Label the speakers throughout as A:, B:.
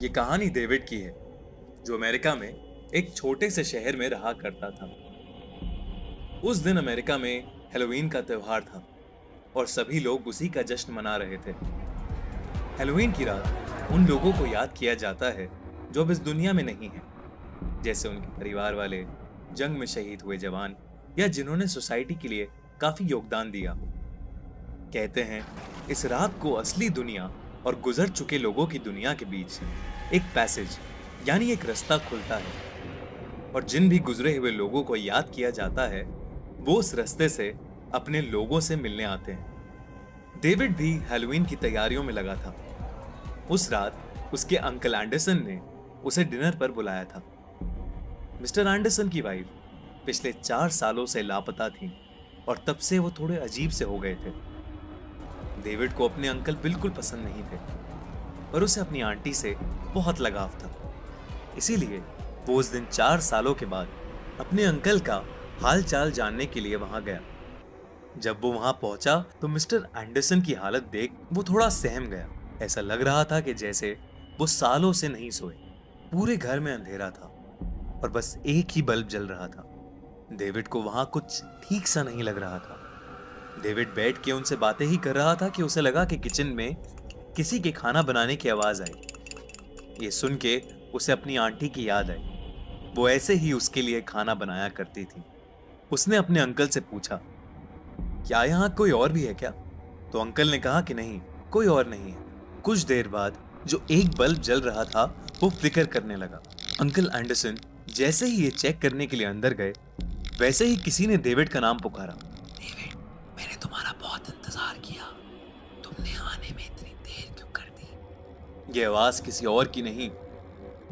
A: ये कहानी डेविड की है, जो अमेरिका में एक छोटे से शहर में रहा करता था। उस दिन अमेरिका में हैलोवीन का त्योहार था और सभी लोग उसी का जश्न मना रहे थे। हैलोवीन की रात उन लोगों को याद किया जाता है जो अब इस दुनिया में नहीं है, जैसे उनके परिवार वाले, जंग में शहीद हुए जवान या जिन्होंने सोसाइटी के लिए काफी योगदान दिया हो। कहते हैं इस रात को असली दुनिया और गुजर चुके लोगों की दुनिया के बीच एक पैसेज यानी एक रास्ता खुलता है, और जिन भी गुजरे हुए लोगों को याद किया जाता है वो उस रास्ते से अपने लोगों से मिलने आते हैं। डेविड भी हैलोवीन की तैयारियों में लगा था। उस रात उसके अंकल एंडरसन ने उसे डिनर पर बुलाया था। मिस्टर एंडरसन की वाइफ पिछले 4 सालों से लापता थी और तब से वो थोड़े अजीब से हो गए थे। डेविड को अपने अंकल बिल्कुल पसंद नहीं थे, पर उसे अपनी आंटी से बहुत लगाव था। इसीलिए वो उस दिन 4 सालों के बाद अपने अंकल का हाल चाल जानने के लिए वहां गया। जब वो वहां पहुंचा तो मिस्टर एंडरसन की हालत देख वो थोड़ा सहम गया। ऐसा लग रहा था कि जैसे वो सालों से नहीं सोए। पूरे घर में अंधेरा था और बस एक ही बल्ब जल रहा था। डेविड को वहां कुछ ठीक सा नहीं लग रहा था। डेविड बैठ के उनसे बातें ही कर रहा था कि उसे लगा कि किचन में किसी के खाना बनाने की आवाज आई। ये सुन के उसे अपनी आंटी की याद आई। वो ऐसे ही उसके लिए खाना बनाया करती थी। उसने अपने अंकल से पूछा, क्या यहाँ कोई और भी है क्या? तो अंकल ने कहा कि नहीं, कोई और नहीं है। कुछ देर बाद जो एक बल्ब जल रहा था वो फ्लिकर करने लगा। अंकल एंडरसन जैसे ही ये चेक करने के लिए अंदर गए, वैसे ही किसी ने डेविड का नाम पुकारा। डेविड, मैंने तुम्हारा बहुत इंतजार किया। तुमने आने में इतनी देर क्यों कर दी? ये आवाज किसी और की नहीं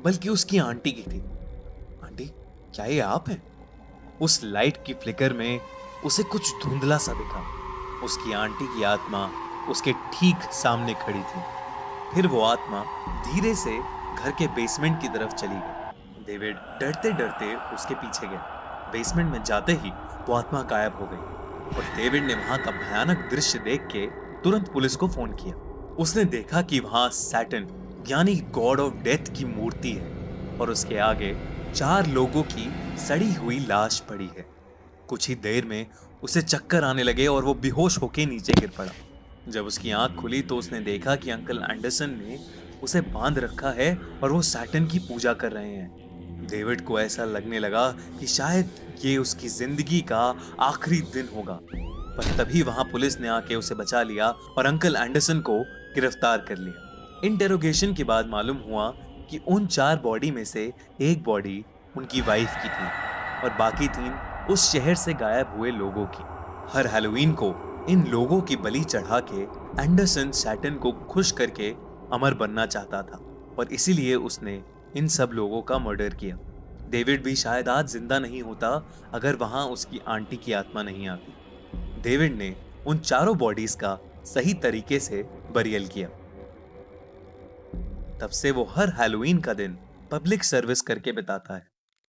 A: बल्कि उसकी आंटी की थी। आंटी, क्या ये आप हैं? उस लाइट की फ्लिकर में उसे कुछ धुंधला सा दिखा। उसकी आंटी की आत्मा उसके ठीक सामने खड़ी थी। फिर वो आत्मा धीरे से घर के बेसमेंट की तरफ चली गई। डेविड डरते डरते उसके पीछे गया। बेसमेंट में जाते ही वो आत्मा गायब हो गई और डेविड ने वहां का भयानक दृश्य देख के तुरंत पुलिस को फोन किया। उसने देखा कि वहां सैटन यानी गॉड ऑफ डेथ की मूर्ति है और उसके आगे 4 लोगों की सड़ी हुई लाश पड़ी है। कुछ ही देर में उसे चक्कर आने लगे और वो बेहोश होके नीचे गिर पड़ा। जब उसकी आंख खुली तो उसने देखा कि अंकल एंडरसन ने उसे बांध रखा है और वो सैटन की पूजा कर रहे हैं। डेविड को ऐसा लगने लगा कि शायद ये उसकी जिंदगी का आखिरी दिन होगा, पर तभी वहां पुलिस ने आके उसे बचा लिया और अंकल एंडरसन को गिरफ्तार कर लिया। इंटेरोगेशन के बाद मालूम हुआ कि उन 4 बॉडी में से एक बॉडी उनकी वाइफ की थी और बाकी 3 उस शहर से गायब हुए लोगों की। हर हैलोवीन को इन लोगों की बलि चढ़ा के एंडरसन सैटन को खुश करके अमर बनना चाहता था और इसीलिए उसने इन सब लोगों का मर्डर किया। डेविड भी शायद आज जिंदा नहीं होता अगर वहां उसकी आंटी की आत्मा नहीं आती। डेविड ने उन चारों बॉडीज का सही तरीके से बरियल किया। तब से वो हर हैलोवीन का दिन पब्लिक सर्विस करके बिताता है।